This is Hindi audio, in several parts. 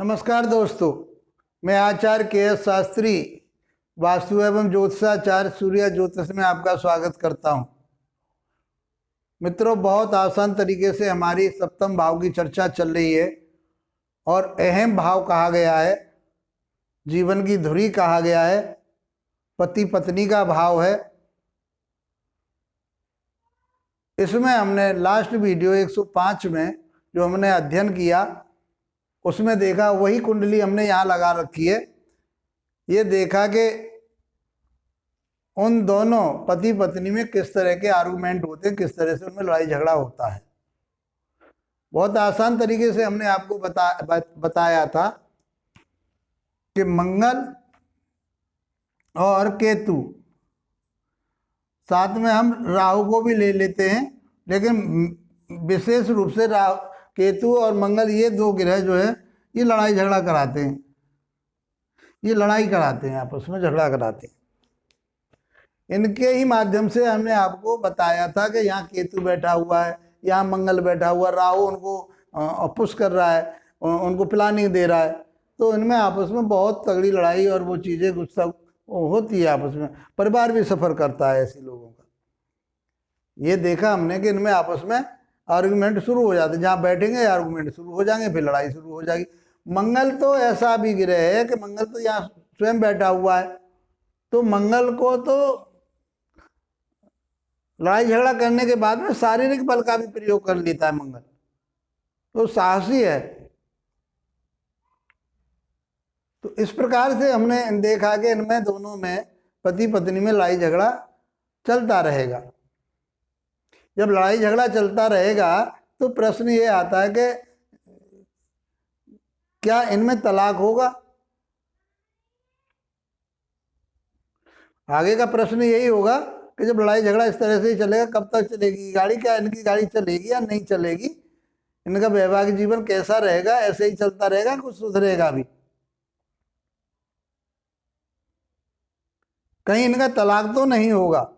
नमस्कार दोस्तों, मैं आचार्य के.एस. शास्त्री वास्तु एवं ज्योतिषाचार्य सूर्य ज्योतिष में आपका स्वागत करता हूं। मित्रों, बहुत आसान तरीके से हमारी सप्तम भाव की चर्चा चल रही है और अहम भाव कहा गया है, जीवन की धुरी कहा गया है, पति पत्नी का भाव है। इसमें हमने लास्ट वीडियो 105 में जो हमने अध्ययन किया उसमें देखा, वही कुंडली हमने यहाँ लगा रखी है। ये देखा कि उन दोनों पति पत्नी में किस तरह के आर्गुमेंट होते हैं, किस तरह से उनमें लड़ाई झगड़ा होता है। बहुत आसान तरीके से हमने आपको बताया था कि मंगल और केतु, साथ में हम राहु को भी ले लेते हैं, लेकिन विशेष रूप से राहु, केतु और मंगल, ये दो ग्रह जो है ये लड़ाई झगड़ा कराते हैं। ये लड़ाई कराते हैं, आपस में झगड़ा कराते हैं। इनके ही माध्यम से हमने आपको बताया था कि यहाँ केतु बैठा हुआ है, यहाँ मंगल बैठा हुआ है, राहु उनको पुश कर रहा है, उनको प्लानिंग दे रहा है। तो इनमें आपस में बहुत तगड़ी लड़ाई और वो चीज़ें कुछ सब होती है आपस में। परिवार भी सफ़र करता है ऐसे लोगों का। ये देखा हमने कि इनमें आपस में आर्गुमेंट शुरू हो जाते, जहाँ बैठेंगे आर्गुमेंट शुरू हो जाएंगे, फिर लड़ाई शुरू हो जाएगी। मंगल तो ऐसा भी ग्रह है कि मंगल तो यहाँ स्वयं बैठा हुआ है, तो मंगल को तो लड़ाई झगड़ा करने के बाद में शारीरिक बल का भी प्रयोग कर लेता है मंगल, तो साहसी है। तो इस प्रकार से हमने देखा कि इनमें दोनों में पति पत्नी में लड़ाई झगड़ा चलता रहेगा। जब लड़ाई झगड़ा चलता रहेगा तो प्रश्न ये आता है कि क्या इनमें तलाक होगा। आगे का प्रश्न यही होगा कि जब लड़ाई झगड़ा इस तरह से ही चलेगा, कब तक चलेगी गाड़ी, क्या इनकी गाड़ी चलेगी या नहीं चलेगी, इनका वैवाहिक जीवन कैसा रहेगा, ऐसे ही चलता रहेगा, कुछ सुधरेगा भी, कहीं इनका तलाक तो नहीं होगा।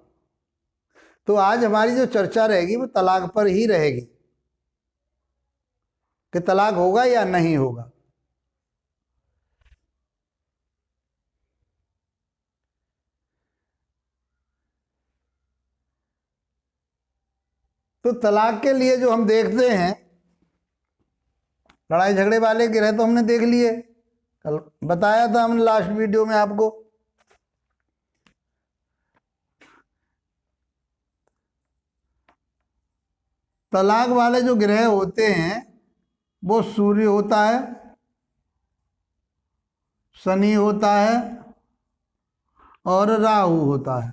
तो आज हमारी जो चर्चा रहेगी वो तलाक पर ही रहेगी कि तलाक होगा या नहीं होगा। तो तलाक के लिए जो हम देखते हैं, लड़ाई झगड़े वाले ग्रह तो हमने देख लिए, कल बताया था हमने लास्ट वीडियो में आपको। तलाक वाले जो ग्रह होते हैं वो सूर्य होता है, शनि होता है और राहु होता है।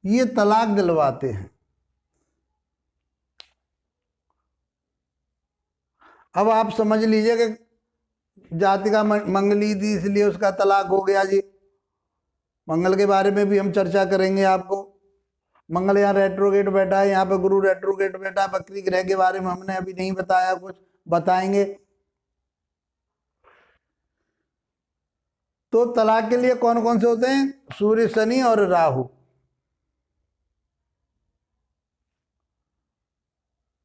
ये तलाक दिलवाते हैं। अब आप समझ लीजिए कि जाति का मंगली थी इसलिए उसका तलाक हो गया जी। मंगल के बारे में भी हम चर्चा करेंगे आपको। मंगल यहाँ रेट्रोगेट बैठा है, यहाँ पे गुरु रेट्रोगेट बैठा है। बकरी ग्रह के बारे में हमने अभी नहीं बताया, कुछ बताएंगे। तो तलाक के लिए कौन कौन से होते हैं? सूर्य, शनि और राहु।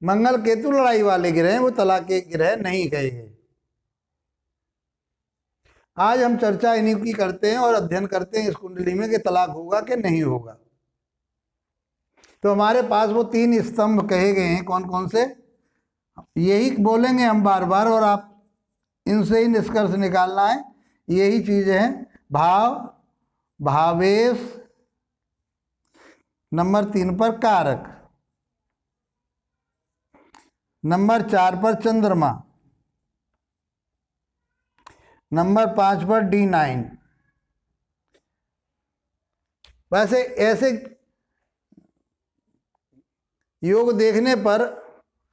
मंगल केतु लड़ाई वाले ग्रह हैं, वो तलाक के ग्रह नहीं कहे गए। आज हम चर्चा इन्हीं की करते हैं और अध्ययन करते हैं इस कुंडली में कि तलाक होगा कि नहीं होगा। तो हमारे पास वो 3 स्तंभ कहे गए हैं, कौन कौन से, यही बोलेंगे हम बार बार और आप इनसे ही निष्कर्ष निकालना है। यही चीज है, भाव, भावेश, नंबर 3 पर कारक, नंबर 4 पर चंद्रमा, नंबर 5 पर D9। वैसे ऐसे योग देखने पर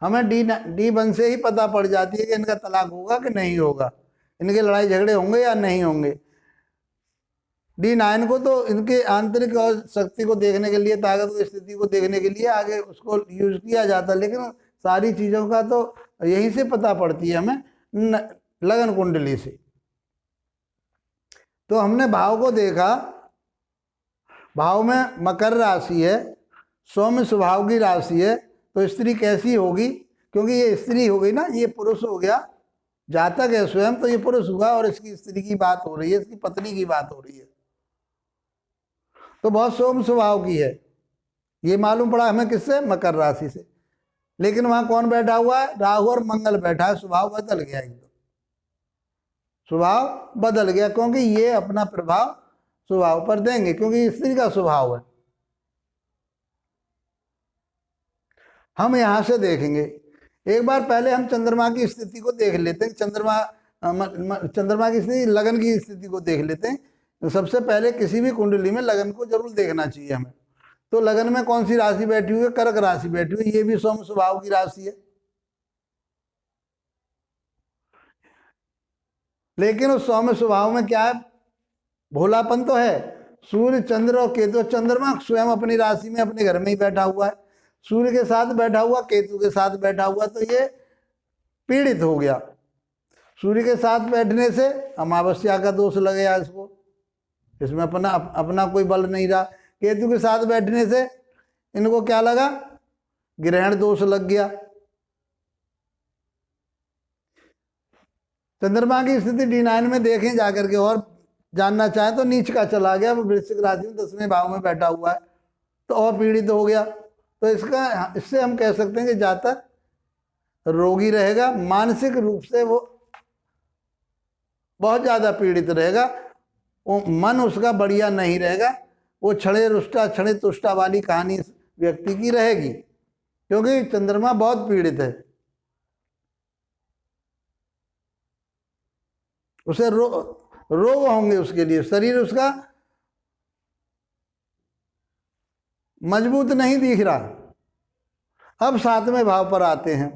हमें D1 से ही पता पड़ जाती है कि इनका तलाक होगा कि नहीं होगा, इनके लड़ाई झगड़े होंगे या नहीं होंगे। D9 को तो इनके आंतरिक और शक्ति को देखने के लिए, ताकत की स्थिति को देखने के लिए आगे उसको यूज किया जाता है, लेकिन सारी चीज़ों का तो यहीं से पता पड़ती है हमें, लगन कुंडली से। तो हमने भाव को देखा, भाव में मकर राशि है, सौम्य स्वभाव की राशि है, तो स्त्री कैसी होगी, क्योंकि ये स्त्री हो गई ना, ये पुरुष हो गया, जातक है स्वयं तो ये पुरुष हुआ और इसकी स्त्री की बात हो रही है, इसकी पत्नी की बात हो रही है, तो बहुत सोम स्वभाव की है। ये मालूम पड़ा हमें किससे? मकर राशि से। लेकिन वहां कौन बैठा हुआ है? राहु और मंगल बैठा है। स्वभाव बदल गया, एकदम स्वभाव बदल गया, क्योंकि ये अपना प्रभाव स्वभाव पर देंगे, क्योंकि स्त्री का स्वभाव है। हम यहां से देखेंगे, एक बार पहले हम चंद्रमा की स्थिति को देख लेते हैं। चंद्रमा की स्थिति, लगन की स्थिति को देख लेते हैं। तो सबसे पहले किसी भी कुंडली में लगन को जरूर देखना चाहिए हमें। तो लगन में कौन सी राशि बैठी हुई है? कर्क राशि बैठी हुई है। ये भी सोम स्वभाव की राशि है, लेकिन उस सौम्य स्वभाव में क्या है? भोलापन तो है। सूर्य, चंद्र और केतु, चंद्रमा स्वयं अपनी राशि में अपने घर में ही बैठा हुआ है, सूर्य के साथ बैठा हुआ, केतु के साथ बैठा हुआ, तो ये पीड़ित हो गया। सूर्य के साथ बैठने से अमावस्या का दोष लग गया इसको, इसमें अपना कोई बल नहीं रहा। केतु के साथ बैठने से इनको क्या लगा? ग्रहण दोष लग गया। चंद्रमा की स्थिति D9 में देखें जाकर के, और जानना चाहें तो नीच का चला गया, वो वृश्चिक राशि में 10वें भाव में बैठा हुआ है, तो और पीड़ित हो गया। तो इससे हम कह सकते हैं कि जातक रोगी रहेगा, मानसिक रूप से वो बहुत ज़्यादा पीड़ित रहेगा, वो मन उसका बढ़िया नहीं रहेगा, वो छड़े रुष्टा छड़े तुष्टा वाली कहानी व्यक्ति की रहेगी, क्योंकि चंद्रमा बहुत पीड़ित है। उसे रोग होंगे, उसके लिए शरीर उसका मजबूत नहीं दिख रहा। अब 7वें भाव पर आते हैं।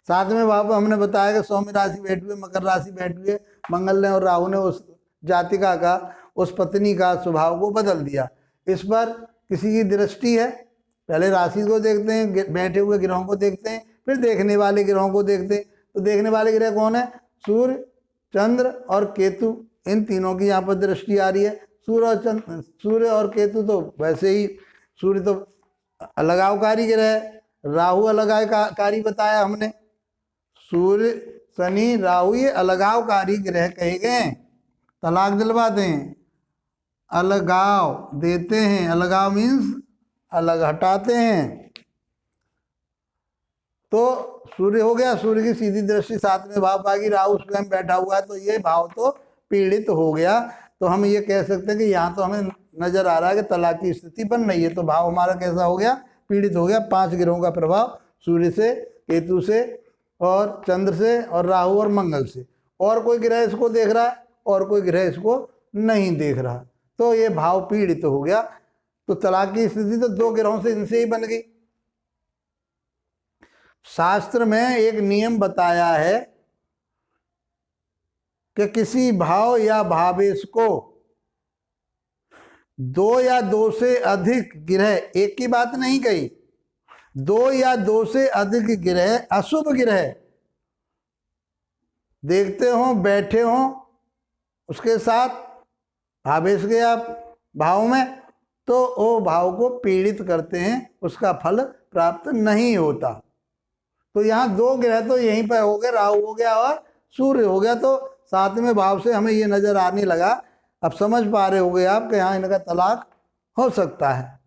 7वें भाव पर हमने बताया कि सौम्य राशि बैठी हुई, मकर राशि बैठी हुई, मंगल ने और राहु ने उस जातिका का, उस पत्नी का स्वभाव को बदल दिया। इस पर किसी की दृष्टि है? पहले राशि को देखते हैं, बैठे हुए ग्रहों को देखते हैं, फिर देखने वाले ग्रहों को देखते हैं। तो देखने वाले ग्रह कौन है? सूर्य, चंद्र और केतु, इन तीनों की यहाँ पर दृष्टि आ रही है। सूर्य और केतु तो वैसे ही, सूर्य तो अलगावकारी ग्रह है, राहु अलगावकारी बताया हमने। सूर्य, शनि, राहु ये अलगावकारी ग्रह कहे गए। तलाक दिलवाते हैं, अलगाव देते हैं, अलगाव मीन्स अलग हटाते हैं। तो सूर्य हो गया, सूर्य की सीधी दृष्टि 7वें भाव आ गई, राहु स्वयं बैठा हुआ है, तो ये भाव तो पीड़ित हो गया। तो हम ये कह सकते हैं कि यहाँ तो हमें नजर आ रहा है कि तलाक की स्थिति बन रही है, तो भाव हमारा कैसा हो गया? पीड़ित हो गया। 5 ग्रहों का प्रभाव, सूर्य से, केतु से और चंद्र से और राहु और मंगल से। और कोई ग्रह इसको देख रहा है और कोई ग्रह इसको नहीं देख रहा, तो ये भाव पीड़ित हो गया। तो तलाक की स्थिति तो 2 ग्रहों से, इनसे ही बन गई। शास्त्र में एक नियम बताया है कि किसी भाव या भावेश को 2 या 2 से अधिक ग्रह, एक की बात नहीं कही, 2 या 2 से अधिक ग्रह, अशुभ ग्रह देखते हो, बैठे हो उसके साथ भावेश के या भाव में, तो वो भाव को पीड़ित करते हैं, उसका फल प्राप्त नहीं होता। तो यहाँ 2 ग्रह तो यहीं पर हो गए, राहु हो गया और सूर्य हो गया। तो 7वें भाव से हमें ये नजर आने लगा, अब समझ पा रहे होंगे आप कि यहाँ इनका तलाक हो सकता है।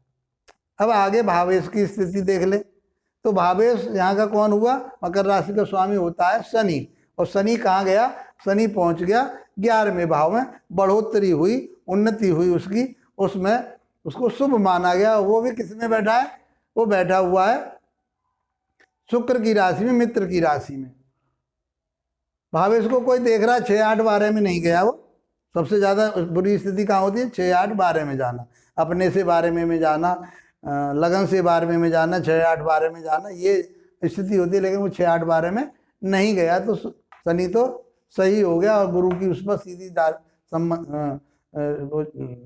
अब आगे भावेश की स्थिति देख ले। तो भावेश यहाँ का कौन हुआ? मकर राशि का स्वामी होता है शनि, और शनि कहाँ गया? शनि पहुँच गया 11वें भाव में, बढ़ोतरी हुई, उन्नति हुई उसकी, उसमें उसको शुभ माना गया। वो भी किस में बैठा है? वो बैठा हुआ है शुक्र की राशि में, मित्र की राशि में। भावेश को कोई देख रहा है 6, 8, 12 में नहीं गया। वो सबसे ज़्यादा बुरी स्थिति कहाँ होती है? 6, 8, 12 में जाना, अपने से 12वें में जाना, लगन से 12वें में जाना, 6, 8, 12 में जाना, ये स्थिति होती है। लेकिन वो 6, 8, 12 में नहीं गया, तो शनि तो सही हो गया और गुरु की उस पर सीधी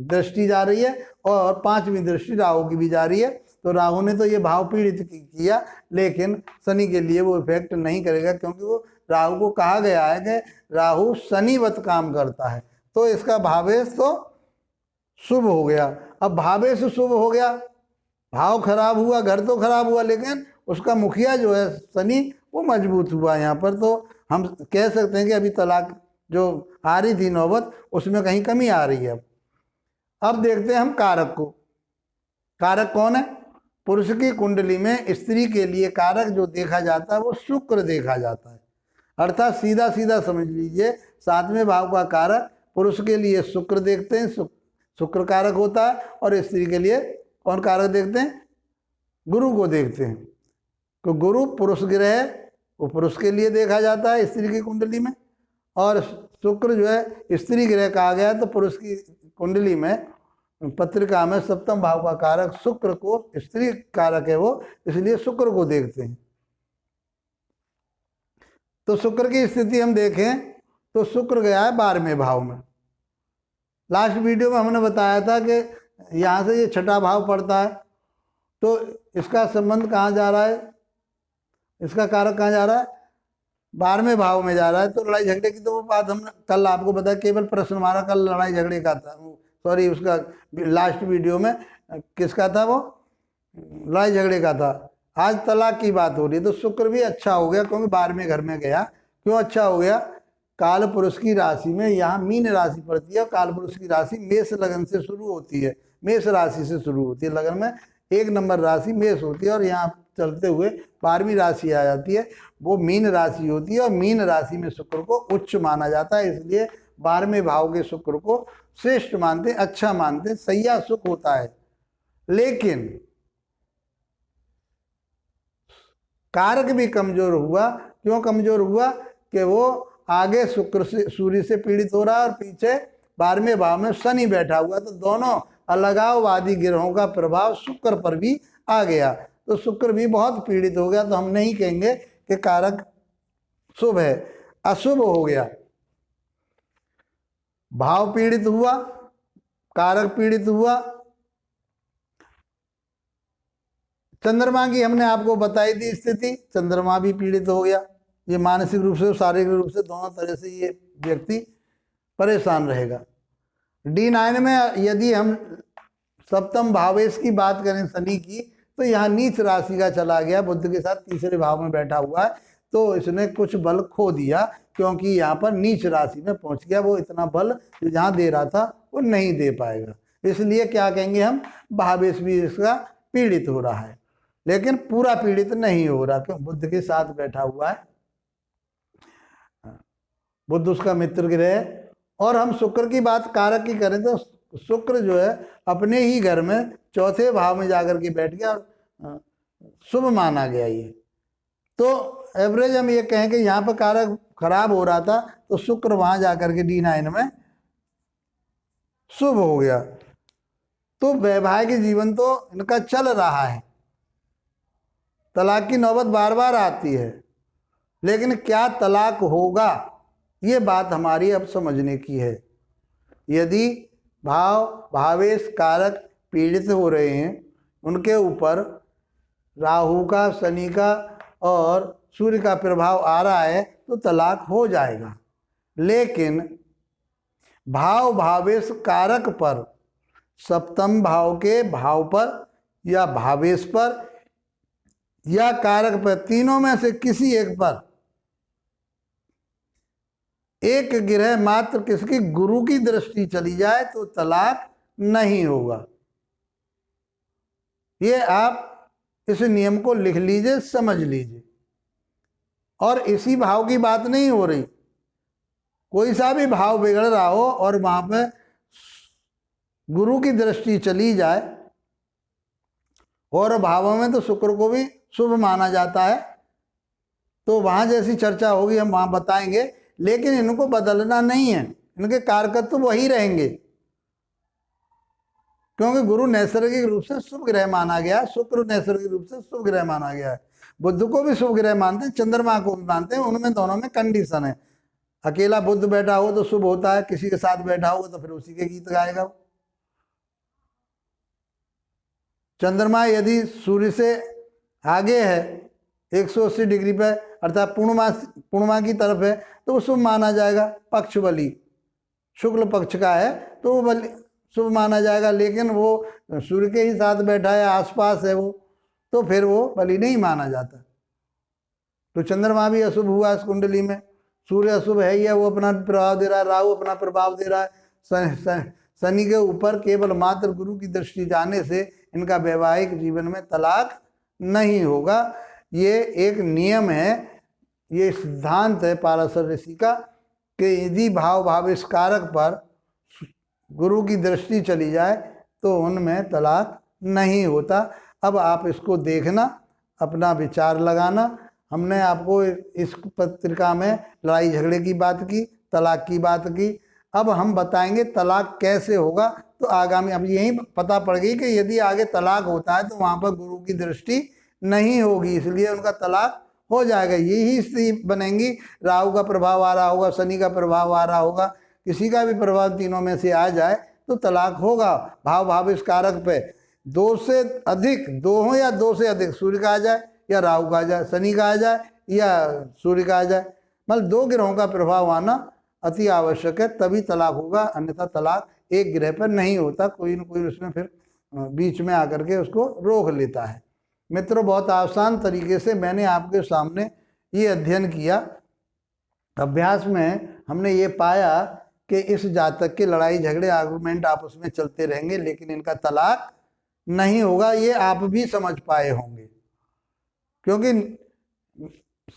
दृष्टि जा रही है, और 5वीं दृष्टि राहु की भी जा रही है। तो राहु ने तो ये भाव पीड़ित किया, लेकिन शनि के लिए वो इफेक्ट नहीं करेगा, क्योंकि वो राहु को कहा गया है कि राहु शनिवत काम करता है। तो इसका भावेश तो शुभ हो गया। अब भावेश शुभ हो गया, भाव खराब हुआ, घर तो खराब हुआ, लेकिन उसका मुखिया जो है शनि, वो मजबूत हुआ यहाँ पर। तो हम कह सकते हैं कि अभी तलाक जो आ रही थी नौबत, उसमें कहीं कमी आ रही है। अब देखते हैं हम कारक को। कारक कौन है? पुरुष की कुंडली में स्त्री के लिए कारक जो देखा जाता है वो शुक्र देखा जाता है। अर्थात सीधा सीधा समझ लीजिए, 7वें भाव का कारक पुरुष के लिए शुक्र देखते हैं, शुक्र कारक होता है, और स्त्री के लिए कौन कारक देखते हैं? गुरु को देखते हैं। तो गुरु पुरुष ग्रह, वो पुरुष के लिए देखा जाता है स्त्री की कुंडली में, और शुक्र जो है स्त्री ग्रह कहा गया है, तो पुरुष की कुंडली में पत्रिका में 7वें भाव का कारक शुक्र को, स्त्री कारक है वो, इसलिए शुक्र को देखते हैं। तो शुक्र की स्थिति हम देखें तो शुक्र गया है 12वें भाव में। लास्ट वीडियो में हमने बताया था कि यहाँ से ये 6ठा भाव पड़ता है, तो इसका संबंध कहाँ जा रहा है, इसका कारक कहाँ जा रहा है? 12वें भाव में जा रहा है। तो लड़ाई झगड़े की तो वो बात हमने कल आपको बताया, केवल प्रश्न हमारा कल लड़ाई झगड़े का था, सॉरी उसका लास्ट वीडियो में किसका था, वो लड़ाई झगड़े का था। आज तलाक की बात हो रही है। तो शुक्र भी अच्छा हो गया, क्योंकि 12वें घर में गया। क्यों अच्छा हो गया? काल पुरुष की राशि में यहाँ मीन राशि पड़ती है, काल पुरुष की राशि मेष लगन से शुरू होती है, मेष राशि से शुरू होती है। लगन में 1 नंबर राशि मेष होती है, और यहाँ चलते हुए 12वीं राशि आ जाती है, वो मीन राशि होती है, और मीन राशि में शुक्र को उच्च माना जाता है। इसलिए 12वें भाव के शुक्र को श्रेष्ठ मानते, अच्छा मानते, सैया सुख होता है। लेकिन कारक भी कमजोर हुआ। क्यों कमजोर हुआ? कि वो आगे शुक्र से, सूर्य से पीड़ित हो रहा है, और पीछे 12वें भाव में शनि बैठा हुआ। तो दोनों अलगाववादी ग्रहों का प्रभाव शुक्र पर भी आ गया, तो शुक्र भी बहुत पीड़ित हो गया। तो हम नहीं कहेंगे कि कारक शुभ है, अशुभ हो गया। भाव पीड़ित हुआ, कारक पीड़ित हुआ। चंद्रमा की हमने आपको बताई थी स्थिति, चंद्रमा भी पीड़ित हो गया। ये मानसिक रूप से, शारीरिक रूप से, दोनों तरह से ये व्यक्ति परेशान रहेगा। D9 में यदि हम 7वें भावेश की बात करें शनि की, तो यहाँ नीच राशि का चला गया, बुध के साथ 3रे भाव में बैठा हुआ है। तो इसने कुछ बल खो दिया, क्योंकि यहाँ पर नीच राशि में पहुंच गया। वो इतना बल जो जहाँ दे रहा था वो नहीं दे पाएगा। इसलिए क्या कहेंगे हम, भावेश भी इसका पीड़ित हो रहा है, लेकिन पूरा पीड़ित नहीं हो रहा, क्यों? बुध के साथ बैठा हुआ है, बुध उसका मित्र ग्रह है। और हम शुक्र की बात कारक की करें तो शुक्र जो है अपने ही घर में 4थे भाव में जाकर के बैठ गया, और शुभ माना गया ये। तो एवरेज हम ये कहें कि यहाँ पर कारक खराब हो रहा था, तो शुक्र वहां जाकर के D9 में शुभ हो गया। तो वैवाहिक जीवन तो इनका चल रहा है। तलाक की नौबत बार बार आती है, लेकिन क्या तलाक होगा, ये बात हमारी अब समझने की है। यदि भावेश कारक पीड़ित हो रहे हैं, उनके ऊपर राहु का, शनि का और सूर्य का प्रभाव आ रहा है, तो तलाक हो जाएगा। लेकिन भावेश कारक पर, 7वें भाव के भाव पर, या भावेश पर, या कारक पर, तीनों में से किसी एक पर, एक ग्रह मात्र किसकी, गुरु की दृष्टि चली जाए तो तलाक नहीं होगा। ये आप इस नियम को लिख लीजिए, समझ लीजिए। और इसी भाव की बात नहीं हो रही, कोई सा भी भाव बिगड़ रहा हो और वहां पे गुरु की दृष्टि चली जाए, और भावों में तो शुक्र को भी शुभ माना जाता है, तो वहां जैसी चर्चा होगी हम वहां बताएंगे। लेकिन इनको बदलना नहीं है, इनके कारकत्व तो वही रहेंगे, क्योंकि गुरु नैसर्गिक रूप से शुभ ग्रह माना गया, शुक्र नैसर्गिक रूप से शुभ ग्रह माना गया है। बुध को भी शुभ ग्रह मानते हैं, चंद्रमा को भी मानते हैं, उनमें दोनों में कंडीशन है। अकेला बुध बैठा हो तो शुभ होता है, किसी के साथ बैठा हो तो फिर उसी के गीत गाएगा। चंद्रमा यदि सूर्य से आगे है 180 डिग्री पे, अर्थात पूर्णिमा की तरफ है, तो वो शुभ माना जाएगा। पक्ष बली शुक्ल पक्ष का है तो वो बली शुभ माना जाएगा। लेकिन वो सूर्य के ही साथ बैठा है, आसपास है वो, तो फिर वो बली नहीं माना जाता। तो चंद्रमा भी अशुभ हुआ इस कुंडली में। सूर्य अशुभ है ही है, वो अपना प्रभाव दे रहा है, राहु अपना प्रभाव दे रहा है। शनि के ऊपर केवल मात्र गुरु की दृष्टि जाने से इनका वैवाहिक जीवन में तलाक नहीं होगा। ये एक नियम है, ये सिद्धांत है पाराशर ऋषि का कि यदि भाव भाविष्कारक पर गुरु की दृष्टि चली जाए तो उनमें तलाक नहीं होता। अब आप इसको देखना, अपना विचार लगाना। हमने आपको इस पत्रिका में लड़ाई झगड़े की बात की, तलाक की बात की। अब हम बताएंगे तलाक कैसे होगा। तो आगामी अब यही पता पड़ गई कि यदि आगे तलाक होता है तो वहाँ पर गुरु की दृष्टि नहीं होगी, इसलिए उनका तलाक हो जाएगा। यही स्थिति बनेंगी, राहु का प्रभाव आ रहा होगा, शनि का प्रभाव आ रहा होगा, किसी का भी प्रभाव तीनों में से आ जाए तो तलाक होगा। भाव भाविष्कारक पे दो से अधिक, दो हो या दो से अधिक, सूर्य का आ जाए या राहु का आ जाए, शनि का आ जाए या सूर्य का आ जाए, मतलब दो ग्रहों का प्रभाव आना अति आवश्यक है, तभी तलाक होगा। अन्यथा तलाक एक ग्रह पर नहीं होता, कोई न कोई उसमें फिर बीच में आकर के उसको रोक लेता है। मित्रों, बहुत आसान तरीके से मैंने आपके सामने ये अध्ययन किया। अभ्यास में हमने ये पाया कि इस जातक के लड़ाई झगड़े आर्गुमेंट आपस में चलते रहेंगे, लेकिन इनका तलाक नहीं होगा। ये आप भी समझ पाए होंगे, क्योंकि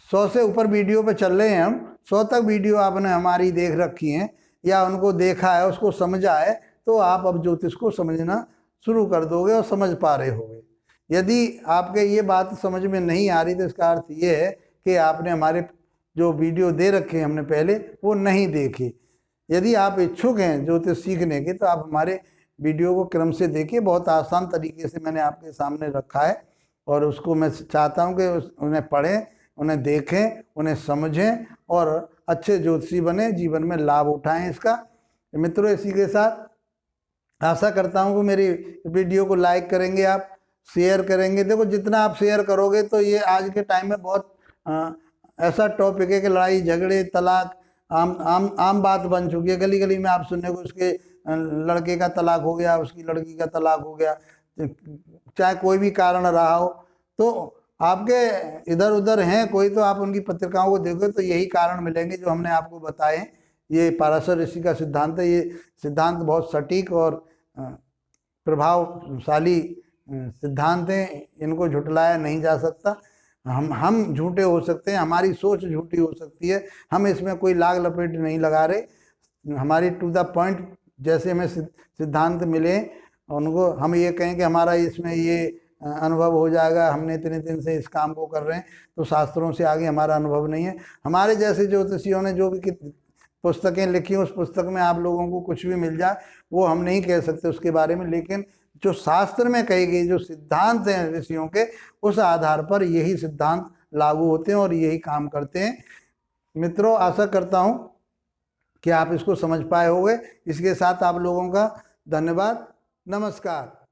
100 से ऊपर वीडियो पे चल रहे हैं हम। 100 तक वीडियो आपने हमारी देख रखी हैं या उनको देखा है, उसको समझा है, तो आप अब ज्योतिष को समझना शुरू कर दोगे और समझ पा रहे होगे। यदि आपके ये बात समझ में नहीं आ रही तो इसका अर्थ ये है कि आपने हमारे जो वीडियो दे रखे हैं हमने पहले, वो नहीं देखे। यदि आप इच्छुक हैं ज्योतिष सीखने के तो आप हमारे वीडियो को क्रम से देखिए। बहुत आसान तरीके से मैंने आपके सामने रखा है और उसको मैं चाहता हूँ कि उन्हें पढ़ें, उन्हें देखें, उन्हें समझें और अच्छे ज्योतिषी बने, जीवन में लाभ उठाएं इसका। मित्रों, इसी के साथ आशा करता हूँ कि मेरी वीडियो को लाइक करेंगे, आप शेयर करेंगे। देखो, जितना आप शेयर करोगे तो ये आज के टाइम में बहुत ऐसा टॉपिक है कि लड़ाई झगड़े तलाक आम बात बन चुकी है। गली गली में आप सुनने को उसके लड़के का तलाक हो गया, उसकी लड़की का तलाक हो गया, चाहे कोई भी कारण रहा हो। तो आपके इधर उधर हैं कोई, तो आप उनकी पत्रिकाओं को देखोगे तो यही कारण मिलेंगे जो हमने आपको बताए। ये पाराशर ऋषि का सिद्धांत है। ये सिद्धांत बहुत सटीक और प्रभावशाली सिद्धांत हैं, इनको झुटलाया नहीं जा सकता। हम झूठे हो सकते हैं, हमारी सोच झूठी हो सकती है, हम इसमें कोई लाग लपेट नहीं लगा रहे। हमारी टू द पॉइंट जैसे हमें सिद्धांत मिले, उनको हम ये कहें कि हमारा इसमें ये अनुभव हो जाएगा, हमने इतने दिन से इस काम को कर रहे हैं, तो शास्त्रों से आगे हमारा अनुभव नहीं है। हमारे जैसे ज्योतिषियों ने जो भी पुस्तकें लिखी, उस पुस्तक में आप लोगों को कुछ भी मिल जाए वो हम नहीं कह सकते उसके बारे में, लेकिन जो शास्त्र में कही गई जो सिद्धांत हैं ऋषियों के, उस आधार पर यही सिद्धांत लागू होते हैं और यही काम करते हैं। मित्रों, आशा करता हूँ कि आप इसको समझ पाए होंगे। इसके साथ आप लोगों का धन्यवाद, नमस्कार।